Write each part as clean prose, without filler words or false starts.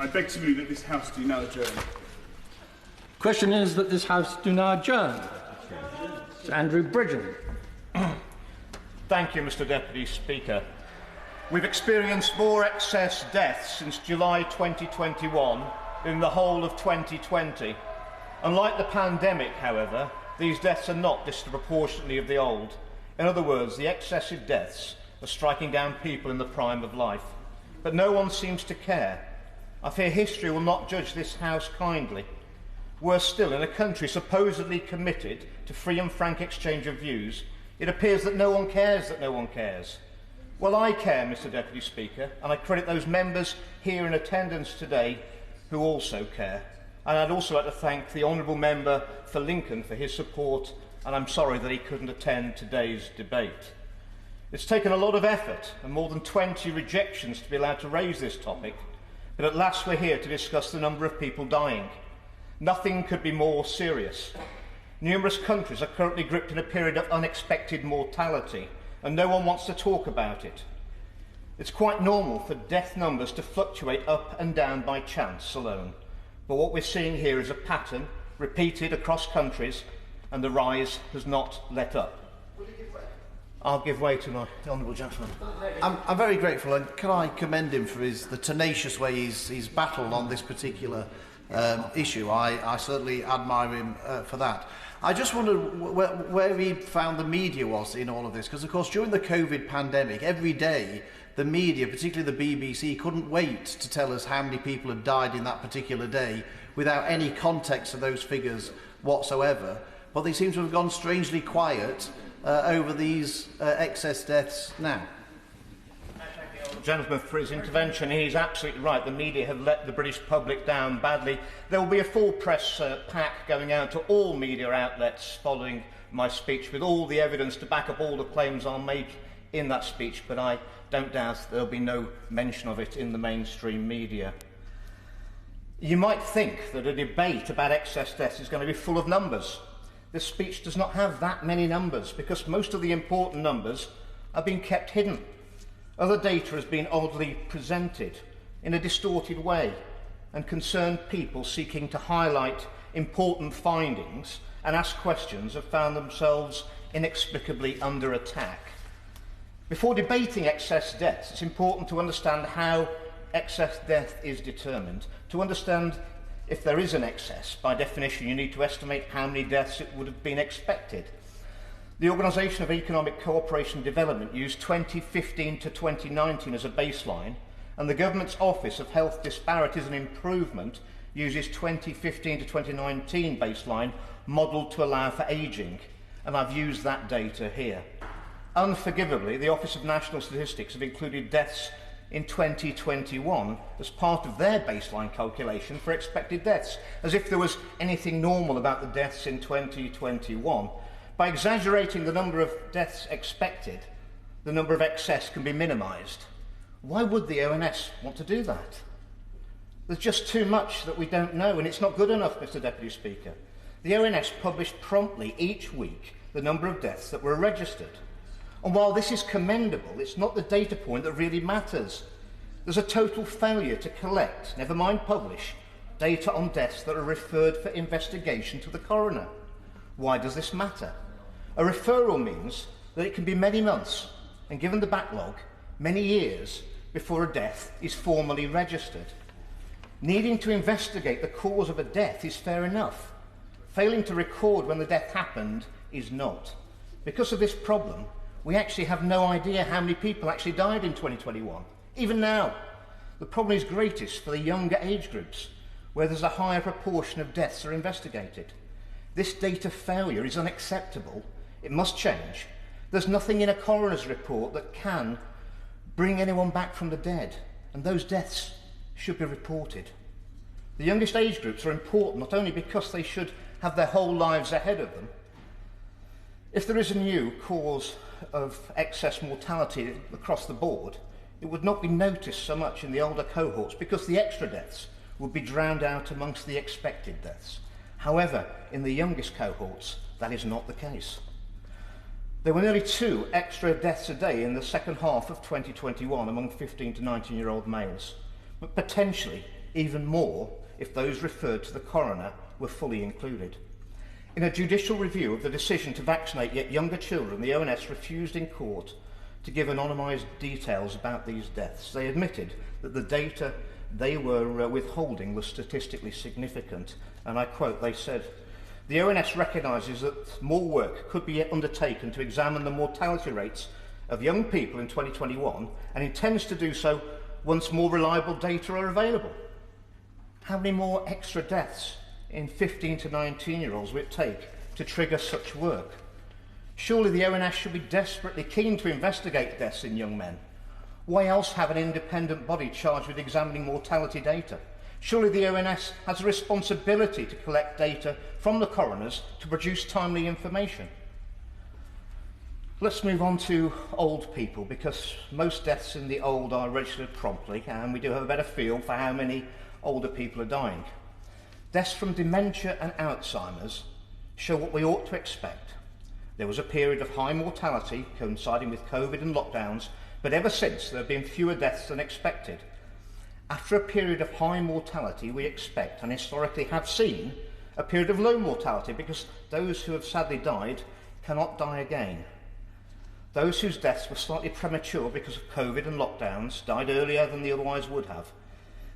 I beg to move that this House do now adjourn. Question is that this House do now adjourn. Sir Andrew Bridgen. Thank you, Mr Deputy Speaker. We've experienced more excess deaths since July 2021 than in the whole of 2020. Unlike the pandemic, however, these deaths are not disproportionately of the old. In other words, the excessive deaths are striking down people in the prime of life. But no one seems to care. I fear history will not judge this House kindly. Worse still, in a country supposedly committed to free and frank exchange of views, it appears that no one cares that no one cares. Well, I care, Mr Deputy Speaker, and I credit those members here in attendance today who also care. And I'd also like to thank the Honourable Member for Lincoln for his support, and I'm sorry that he couldn't attend today's debate. It's taken a lot of effort and more than 20 rejections to be allowed to raise this topic, but at last we're here to discuss the number of people dying. Nothing could be more serious. Numerous countries are currently gripped in a period of unexpected mortality, and no one wants to talk about it. It's quite normal for death numbers to fluctuate up and down by chance alone, but what we're seeing here is a pattern repeated across countries, and the rise has not let up. I'll give way to my honourable gentleman. I'm very grateful, and can I commend him for the tenacious way he's battled on this particular issue. I certainly admire him for that. I just wondered where he found the media was in all of this, because of course during the COVID pandemic, every day the media, particularly the BBC, couldn't wait to tell us how many people had died in that particular day without any context of those figures whatsoever. But they seem to have gone strangely quiet over these excess deaths now. Gentleman for his intervention. He's absolutely right. The media have let the British public down badly. There will be a full press pack going out to all media outlets following my speech with all the evidence to back up all the claims I'll make in that speech, but I don't doubt there'll be no mention of it in the mainstream media. You might think that a debate about excess deaths is going to be full of numbers. This speech does not have that many numbers because most of the important numbers are being kept hidden. Other data has been oddly presented in a distorted way, and concerned people seeking to highlight important findings and ask questions have found themselves inexplicably under attack. Before debating excess deaths, it's important to understand how excess death is determined. To understand if there is an excess, by definition, you need to estimate how many deaths it would have been expected. The Organisation of Economic Cooperation and Development used 2015 to 2019 as a baseline, and the Government's Office of Health Disparities and Improvement uses 2015 to 2019 baseline modelled to allow for ageing, and I've used that data here. Unforgivably, the Office of National Statistics have included deaths in 2021 as part of their baseline calculation for expected deaths, as if there was anything normal about the deaths in 2021. By exaggerating the number of deaths expected, the number of excess can be minimised. Why would the ONS want to do that? There's just too much that we don't know, and it's not good enough, Mr Deputy Speaker. The ONS published promptly each week the number of deaths that were registered. And while this is commendable, it's not the data point that really matters. There's a total failure to collect, never mind publish, data on deaths that are referred for investigation to the coroner. Why does this matter? A referral means that it can be many months, and given the backlog, many years before a death is formally registered. Needing to investigate the cause of a death is fair enough. Failing to record when the death happened is not. Because of this problem, we actually have no idea how many people actually died in 2021. Even now, the problem is greatest for the younger age groups, where there's a higher proportion of deaths are investigated. This data failure is unacceptable. It must change. There's nothing in a coroner's report that can bring anyone back from the dead, and those deaths should be reported. The youngest age groups are important not only because they should have their whole lives ahead of them. If there is a new cause of excess mortality across the board, it would not be noticed so much in the older cohorts because the extra deaths would be drowned out amongst the expected deaths. However, in the youngest cohorts, that is not the case. There were nearly 2 extra deaths a day in the second half of 2021 among 15 to 19-year-old males, but potentially even more if those referred to the coroner were fully included. In a judicial review of the decision to vaccinate yet younger children, the ONS refused in court to give anonymised details about these deaths. They admitted that the data they were withholding was statistically significant. And I quote, they said, "The ONS recognises that more work could be undertaken to examine the mortality rates of young people in 2021 and intends to do so once more reliable data are available." How many more extra deaths in 15 to 19-year-olds will it take to trigger such work? Surely the ONS should be desperately keen to investigate deaths in young men. Why else have an independent body charged with examining mortality data? Surely the ONS has a responsibility to collect data from the coroners to produce timely information. Let's move on to old people, because most deaths in the old are registered promptly, and we do have a better feel for how many older people are dying. Deaths from dementia and Alzheimer's show what we ought to expect. There was a period of high mortality coinciding with COVID and lockdowns, but ever since there have been fewer deaths than expected. After a period of high mortality, we expect, and historically have seen, a period of low mortality, because those who have sadly died cannot die again. Those whose deaths were slightly premature because of COVID and lockdowns died earlier than they otherwise would have.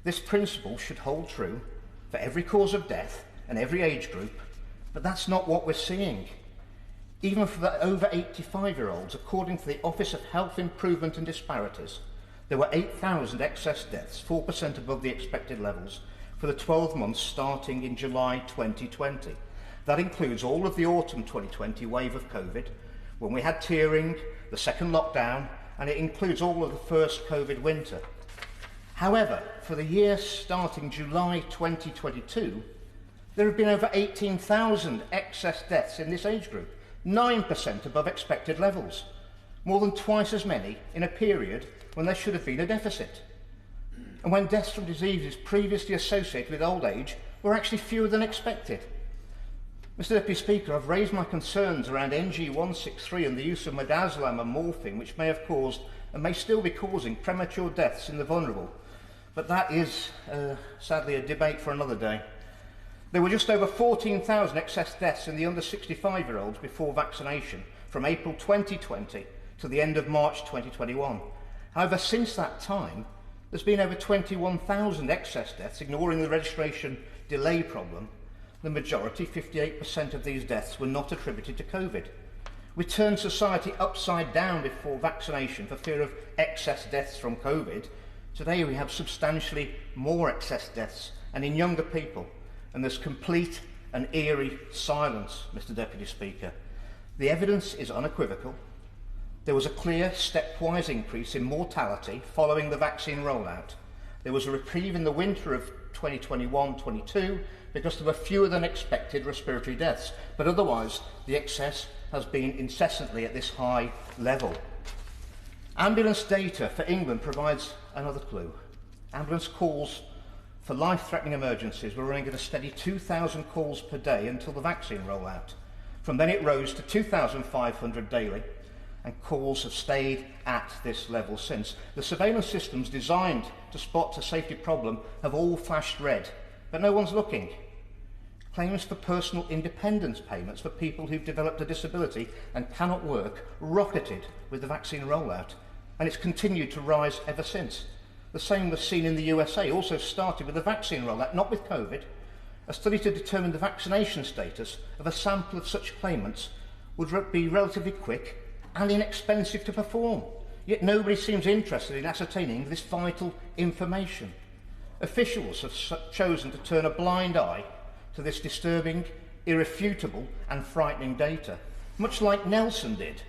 This principle should hold true for every cause of death and every age group, but that's not what we're seeing. Even for the over 85-year-olds, according to the Office of Health Improvement and Disparities, there were 8,000 excess deaths, 4% above the expected levels, for the 12 months starting in July 2020. That includes all of the autumn 2020 wave of COVID, when we had tiering, the second lockdown, and it includes all of the first COVID winter. However, for the year starting July 2022, there have been over 18,000 excess deaths in this age group, 9% above expected levels, more than twice as many in a period when there should have been a deficit. And when deaths from diseases previously associated with old age were actually fewer than expected. Mr. Deputy Speaker, I've raised my concerns around NG163 and the use of midazolam and morphine, which may have caused and may still be causing premature deaths in the vulnerable. But that is, sadly, a debate for another day. There were just over 14,000 excess deaths in the under 65-year-olds before vaccination from April 2020 to the end of March 2021. However, since that time, there's been over 21,000 excess deaths, ignoring the registration delay problem. The majority, 58% of these deaths, were not attributed to COVID. We turned society upside down before vaccination for fear of excess deaths from COVID. Today we have substantially more excess deaths, and in younger people, and there's complete and eerie silence, Mr. Deputy Speaker. The evidence is unequivocal. There was a clear stepwise increase in mortality following the vaccine rollout. There was a reprieve in the winter of 2021-22 because there were fewer than expected respiratory deaths, but otherwise the excess has been incessantly at this high level. Ambulance data for England provides another clue. Ambulance calls for life-threatening emergencies were running at a steady 2,000 calls per day until the vaccine rollout. From then it rose to 2,500 daily, and calls have stayed at this level since. The surveillance systems designed to spot a safety problem have all flashed red, but no one's looking. Claims for personal independence payments for people who've developed a disability and cannot work rocketed with the vaccine rollout, and it's continued to rise ever since. The same was seen in the USA, also started with the vaccine rollout, not with COVID. A study to determine the vaccination status of a sample of such claimants would be relatively quick and inexpensive to perform, yet nobody seems interested in ascertaining this vital information. Officials have chosen to turn a blind eye to this disturbing, irrefutable and frightening data, much like Nelson did,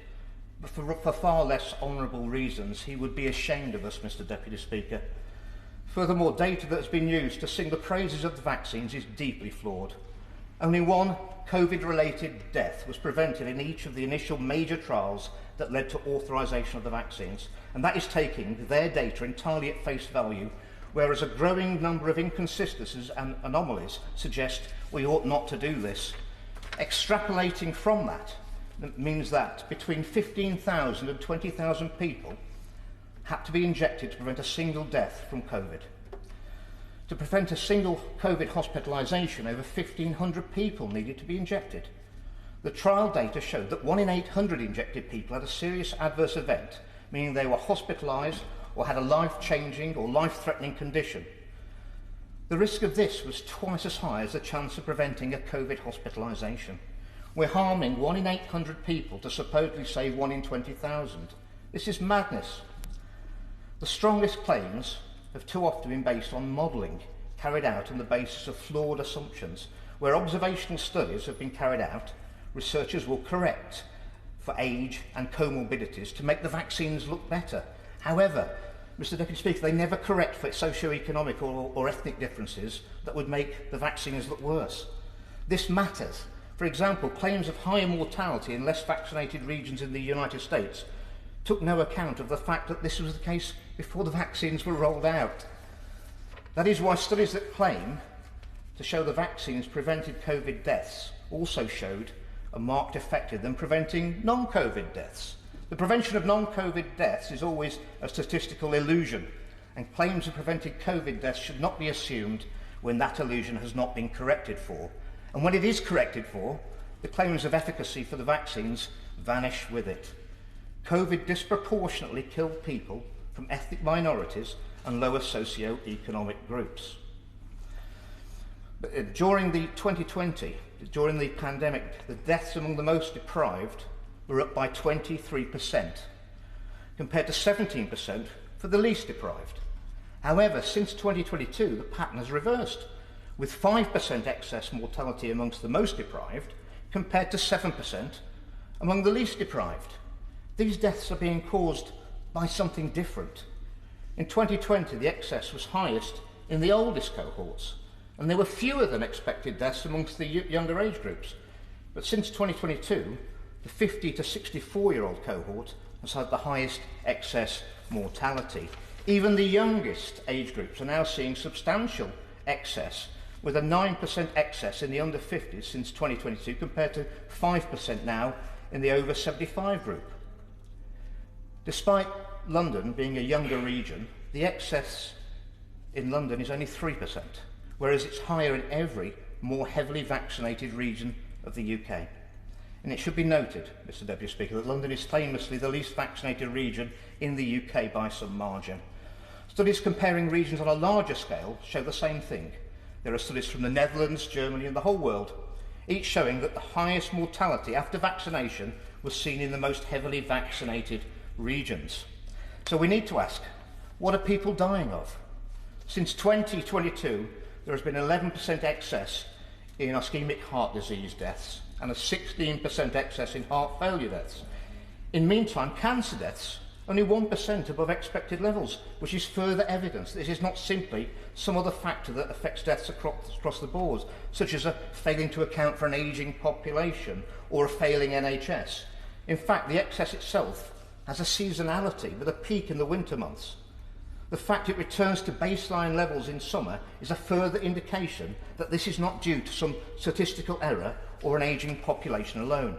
but for far less honourable reasons. He would be ashamed of us, Mr. Deputy Speaker. Furthermore, data that has been used to sing the praises of the vaccines is deeply flawed. Only one COVID-related death was prevented in each of the initial major trials that led to authorisation of the vaccines, and that is taking their data entirely at face value, whereas a growing number of inconsistencies and anomalies suggest we ought not to do this. Extrapolating from that means that between 15,000 and 20,000 people had to be injected to prevent a single death from COVID. To prevent a single COVID hospitalisation, over 1,500 people needed to be injected. The trial data showed that 1 in 800 injected people had a serious adverse event, meaning they were hospitalised or had a life-changing or life-threatening condition. The risk of this was twice as high as the chance of preventing a COVID hospitalisation. We're harming 1 in 800 people to supposedly save 1 in 20,000. This is madness. The strongest claims have too often been based on modelling carried out on the basis of flawed assumptions. Where observational studies have been carried out, researchers will correct for age and comorbidities to make the vaccines look better. However, Mr. Deputy Speaker, they never correct for socio-economic or ethnic differences that would make the vaccines look worse. This matters. For example, claims of higher mortality in less vaccinated regions in the United States took no account of the fact that this was the case before the vaccines were rolled out. That is why studies that claim to show the vaccines prevented COVID deaths also showed a marked effect in them preventing non-COVID deaths. The prevention of non-COVID deaths is always a statistical illusion, and claims of preventing COVID deaths should not be assumed when that illusion has not been corrected for. And when it is corrected for, the claims of efficacy for the vaccines vanish with it. COVID disproportionately killed people from ethnic minorities and lower socio-economic groups. But during the 2020, during the pandemic, the deaths among the most deprived were up by 23%, compared to 17% for the least deprived. However, since 2022, the pattern has reversed, with 5% excess mortality amongst the most deprived, compared to 7% among the least deprived. These deaths are being caused by something different. In 2020, the excess was highest in the oldest cohorts, and there were fewer than expected deaths amongst the younger age groups. But since 2022, the 50 to 64-year-old cohort has had the highest excess mortality. Even the youngest age groups are now seeing substantial excess, with a 9% excess in the under 50s since 2022 compared to 5% now in the over 75 group. Despite London being a younger region, the excess in London is only 3%, whereas it's higher in every more heavily vaccinated region of the UK. And it should be noted, Mr. Deputy Speaker, that London is famously the least vaccinated region in the UK by some margin. Studies comparing regions on a larger scale show the same thing. There are studies from the Netherlands, Germany and the whole world, each showing that the highest mortality after vaccination was seen in the most heavily vaccinated regions. So we need to ask, what are people dying of? Since 2022, there has been 11% excess in ischemic heart disease deaths and a 16% excess in heart failure deaths. In meantime, cancer deaths only 1% above expected levels, which is further evidence that this is not simply some other factor that affects deaths across the board, such as a failing to account for an ageing population or a failing NHS. In fact, the excess itself has a seasonality with a peak in the winter months. The fact it returns to baseline levels in summer is a further indication that this is not due to some statistical error or an ageing population alone.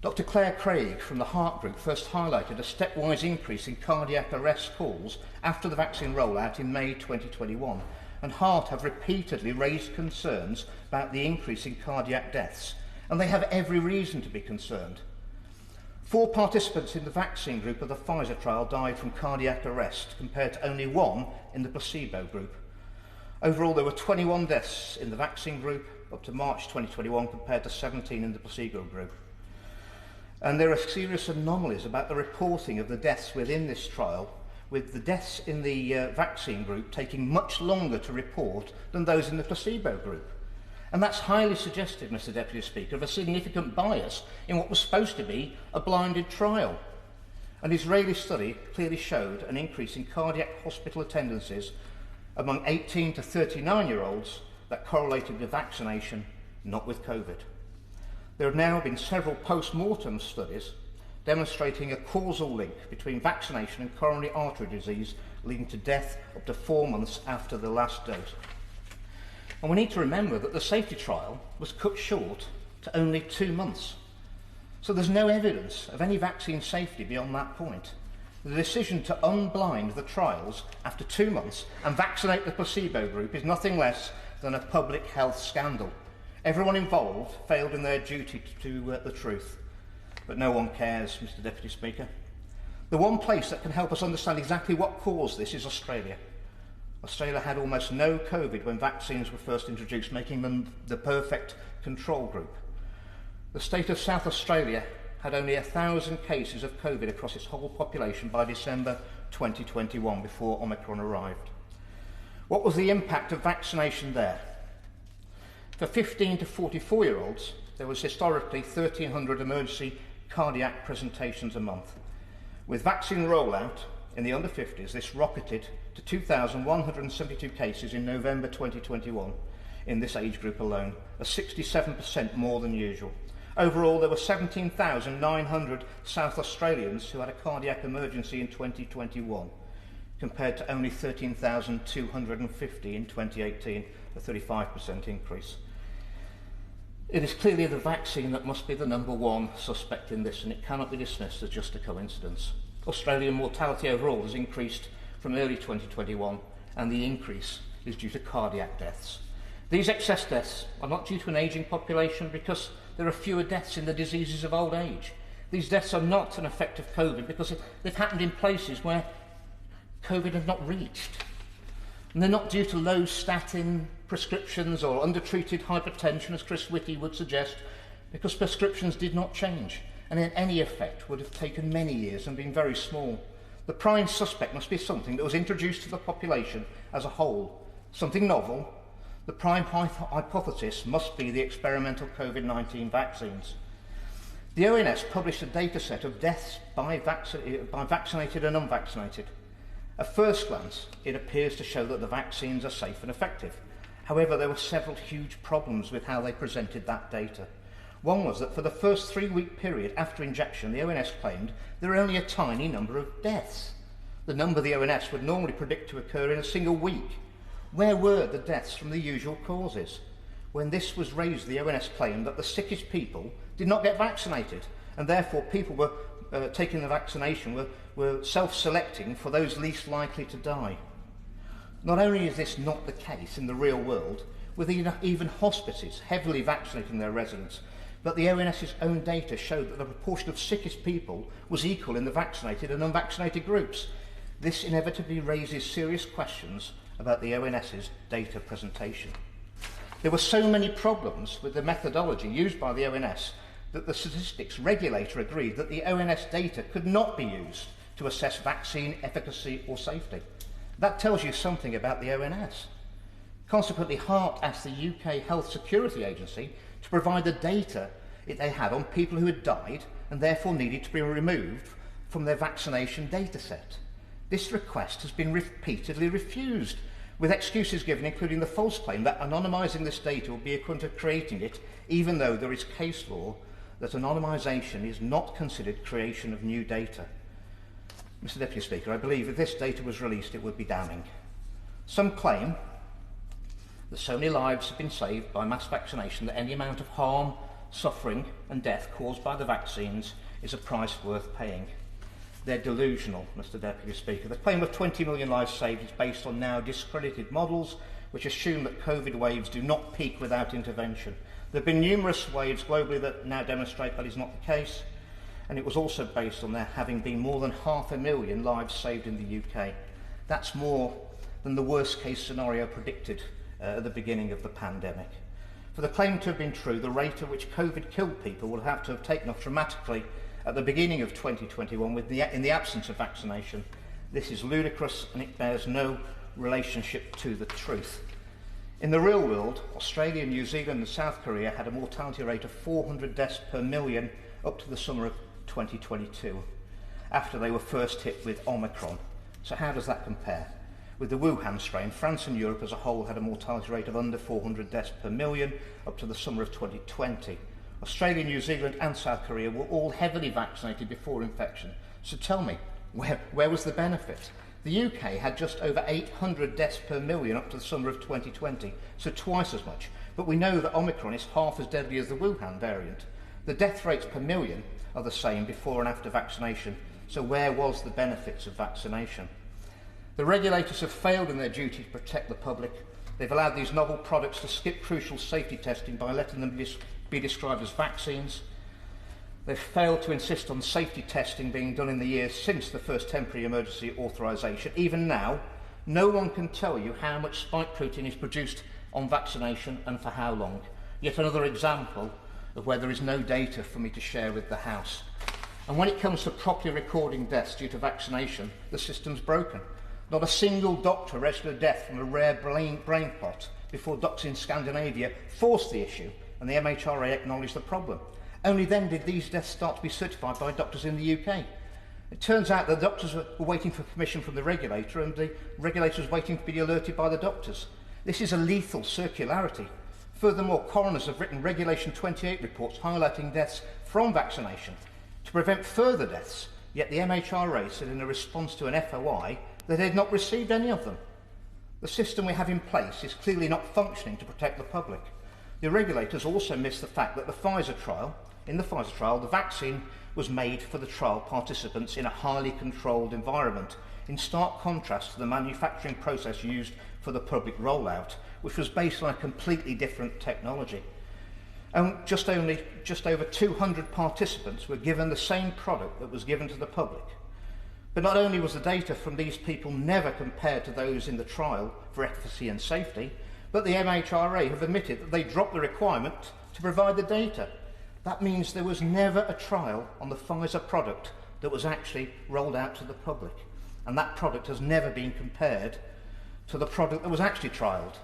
Dr. Claire Craig from the Heart Group first highlighted a stepwise increase in cardiac arrest calls after the vaccine rollout in May 2021, and Heart have repeatedly raised concerns about the increase in cardiac deaths, and they have every reason to be concerned. 4 participants in the vaccine group of the Pfizer trial died from cardiac arrest, compared to only 1 in the placebo group. Overall, there were 21 deaths in the vaccine group up to March 2021, compared to 17 in the placebo group. And there are serious anomalies about the reporting of the deaths within this trial, with the deaths in the vaccine group taking much longer to report than those in the placebo group. And that's highly suggestive, Mr. Deputy Speaker, of a significant bias in what was supposed to be a blinded trial. An Israeli study clearly showed an increase in cardiac hospital attendances among 18 to 39-year-olds that correlated with vaccination, not with COVID. There have now been several post-mortem studies demonstrating a causal link between vaccination and coronary artery disease, leading to death up to 4 months after the last dose. And we need to remember that the safety trial was cut short to only 2 months. So there's no evidence of any vaccine safety beyond that point. The decision to unblind the trials after 2 months and vaccinate the placebo group is nothing less than a public health scandal. Everyone involved failed in their duty to the truth. But no one cares, Mr. Deputy Speaker. The one place that can help us understand exactly what caused this is Australia. Australia had almost no COVID when vaccines were first introduced, making them the perfect control group. The state of South Australia had only 1,000 cases of COVID across its whole population by December 2021, before Omicron arrived. What was the impact of vaccination there? For 15 to 44-year-olds, there was historically 1,300 emergency cardiac presentations a month. With vaccine rollout in the under 50s, this rocketed to 2,172 cases in November 2021 in this age group alone, a 67% more than usual. Overall, there were 17,900 South Australians who had a cardiac emergency in 2021, compared to only 13,250 in 2018, a 35% increase. It is clearly the vaccine that must be the number one suspect in this, and it cannot be dismissed as just a coincidence. Australian mortality overall has increased from early 2021, and the increase is due to cardiac deaths. These excess deaths are not due to an ageing population, because there are fewer deaths in the diseases of old age. These deaths are not an effect of COVID because they've happened in places where COVID has not reached. And they're not due to low statin prescriptions or undertreated hypertension, as Chris Whitty would suggest, because prescriptions did not change, and any effect would have taken many years and been very small. The prime suspect must be something that was introduced to the population as a whole, something novel. The prime hypothesis must be the experimental COVID-19 vaccines. The ONS published a data set of deaths by vaccinated and unvaccinated. At first glance, it appears to show that the vaccines are safe and effective. However, there were several huge problems with how they presented that data. One was that for the first 3-week period after injection, the ONS claimed there were only a tiny number of deaths, the number the ONS would normally predict to occur in a single week. Where were the deaths from the usual causes? When this was raised, the ONS claimed that the sickest people did not get vaccinated, and therefore people were taking the vaccination were self-selecting for those least likely to die. Not only is this not the case in the real world, with even hospices heavily vaccinating their residents, but the ONS's own data showed that the proportion of sickest people was equal in the vaccinated and unvaccinated groups. This inevitably raises serious questions about the ONS's data presentation. There were so many problems with the methodology used by the ONS that the statistics regulator agreed that the ONS data could not be used to assess vaccine efficacy or safety. That tells you something about the ONS. Consequently, Hart asked the UK Health Security Agency to provide the data they had on people who had died and therefore needed to be removed from their vaccination data set. This request has been repeatedly refused, with excuses given including the false claim that anonymising this data will be equivalent to creating it, even though there is case law that anonymisation is not considered creation of new data. Mr. Deputy Speaker, I believe if this data was released, it would be damning. Some claim that so many lives have been saved by mass vaccination that any amount of harm, suffering and death caused by the vaccines is a price worth paying. They're delusional, Mr. Deputy Speaker. The claim of 20 million lives saved is based on now discredited models which assume that COVID waves do not peak without intervention. There have been numerous waves globally that now demonstrate that is not the case, and it was also based on there having been more than 500,000 lives saved in the UK. That's more than the worst case scenario predicted at the beginning of the pandemic. For the claim to have been true, the rate at which COVID killed people would have to have taken off dramatically at the beginning of 2021 in the absence of vaccination. This is ludicrous and it bears no relationship to the truth. In the real world, Australia, New Zealand and South Korea had a mortality rate of 400 deaths per million up to the summer of 2022, after they were first hit with Omicron. So how does that compare? With the Wuhan strain, France and Europe as a whole had a mortality rate of under 400 deaths per million up to the summer of 2020. Australia, New Zealand and South Korea were all heavily vaccinated before infection. So tell me, where was the benefit? The UK had just over 800 deaths per million up to the summer of 2020, so twice as much. But we know that Omicron is half as deadly as the Wuhan variant. The death rates per million are the same before and after vaccination, So where was the benefits of vaccination? The regulators have failed in their duty to protect the public. They've allowed these novel products to skip crucial safety testing by letting them be described as vaccines. They've failed to insist on safety testing being done in the years since the first temporary emergency authorisation. Even now, no one can tell you how much spike protein is produced on vaccination and for how long. Yet another example of where there is no data for me to share with the House. And when it comes to properly recording deaths due to vaccination, the system's broken. Not a single doctor registered a death from a rare brain clot before doctors in Scandinavia forced the issue and the MHRA acknowledged the problem. Only then did these deaths start to be certified by doctors in the UK. It turns out that the doctors were waiting for permission from the regulator and the regulator was waiting to be alerted by the doctors. This is a lethal circularity. Furthermore, coroners have written Regulation 28 reports highlighting deaths from vaccination to prevent further deaths, yet the MHRA said in a response to an FOI that they had not received any of them. The system we have in place is clearly not functioning to protect the public. The regulators also missed the fact that in the Pfizer trial, the vaccine was made for the trial participants in a highly controlled environment, in stark contrast to the manufacturing process used for the public rollout, which was based on a completely different technology. And just over 200 participants were given the same product that was given to the public. But not only was the data from these people never compared to those in the trial for efficacy and safety, but the MHRA have admitted that they dropped the requirement to provide the data. That means there was never a trial on the Pfizer product that was actually rolled out to the public. And that product has never been compared to the product that was actually trialled.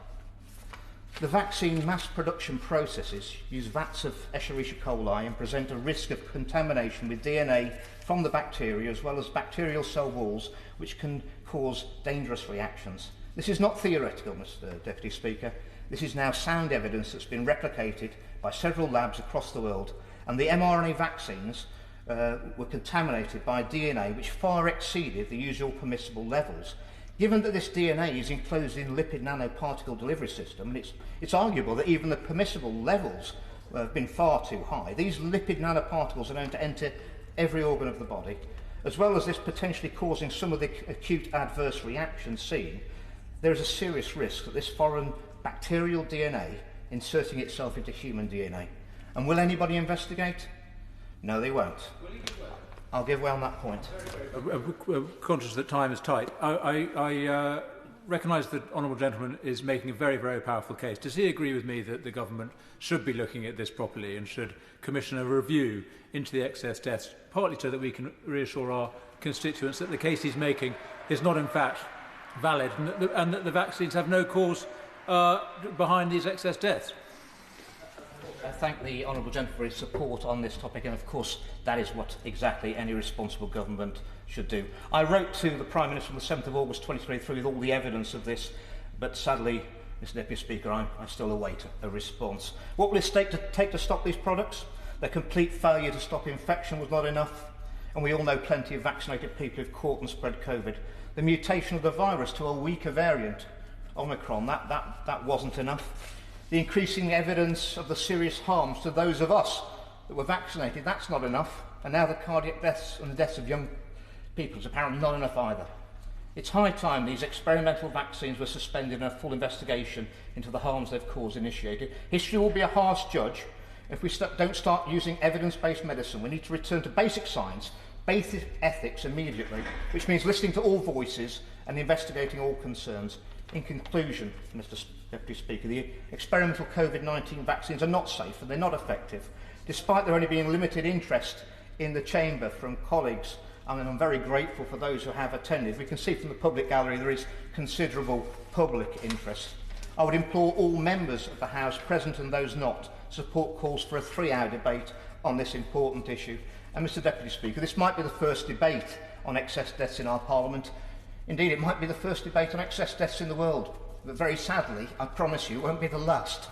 The vaccine mass production processes use vats of Escherichia coli and present a risk of contamination with DNA from the bacteria as well as bacterial cell walls, which can cause dangerous reactions. This is not theoretical, Mr. Deputy Speaker. This is now sound evidence that's been replicated by several labs across the world, and the mRNA vaccines were contaminated by DNA which far exceeded the usual permissible levels. Given that this DNA is enclosed in a lipid nanoparticle delivery system, and it's arguable that even the permissible levels have been far too high, these lipid nanoparticles are known to enter every organ of the body, as well as this potentially causing some of the acute adverse reactions seen. There is a serious risk that this foreign bacterial DNA inserting itself into human DNA. And will anybody investigate? No, they won't. I'll give way on that point. Conscious that time is tight, I recognise that the Honourable Gentleman is making a very, very powerful case. Does he agree with me that the government should be looking at this properly and should commission a review into the excess deaths, partly so that we can reassure our constituents that the case he's making is not in fact valid and that the vaccines have no cause behind these excess deaths? I thank the Honourable Gentleman for his support on this topic, and of course that is what exactly any responsible government should do. I wrote to the Prime Minister on the 7th of August 2023 with all the evidence of this, but sadly, Mr Deputy Speaker, I still await a response. What will it take to stop these products? Their complete failure to stop infection was not enough, and we all know plenty of vaccinated people who've caught and spread COVID. The mutation of the virus to a weaker variant, Omicron, that wasn't enough. The increasing evidence of the serious harms to those of us that were vaccinated, that's not enough. And now the cardiac deaths and the deaths of young people is apparently not enough either. It's high time these experimental vaccines were suspended and a full investigation into the harms they've caused initiated. History will be a harsh judge if we don't start using evidence-based medicine. We need to return to basic science, basic ethics immediately, which means listening to all voices and investigating all concerns. In conclusion, Mr. Deputy Speaker, the experimental COVID-19 vaccines are not safe and they're not effective. Despite there only being limited interest in the chamber from colleagues, and I'm very grateful for those who have attended, we can see from the public gallery there is considerable public interest. I would implore all members of the House, present and those not, to support calls for a 3-hour debate on this important issue. And Mr. Deputy Speaker, this might be the first debate on excess deaths in our Parliament. Indeed, it might be the first debate on excess deaths in the world, but very sadly, I promise you, it won't be the last.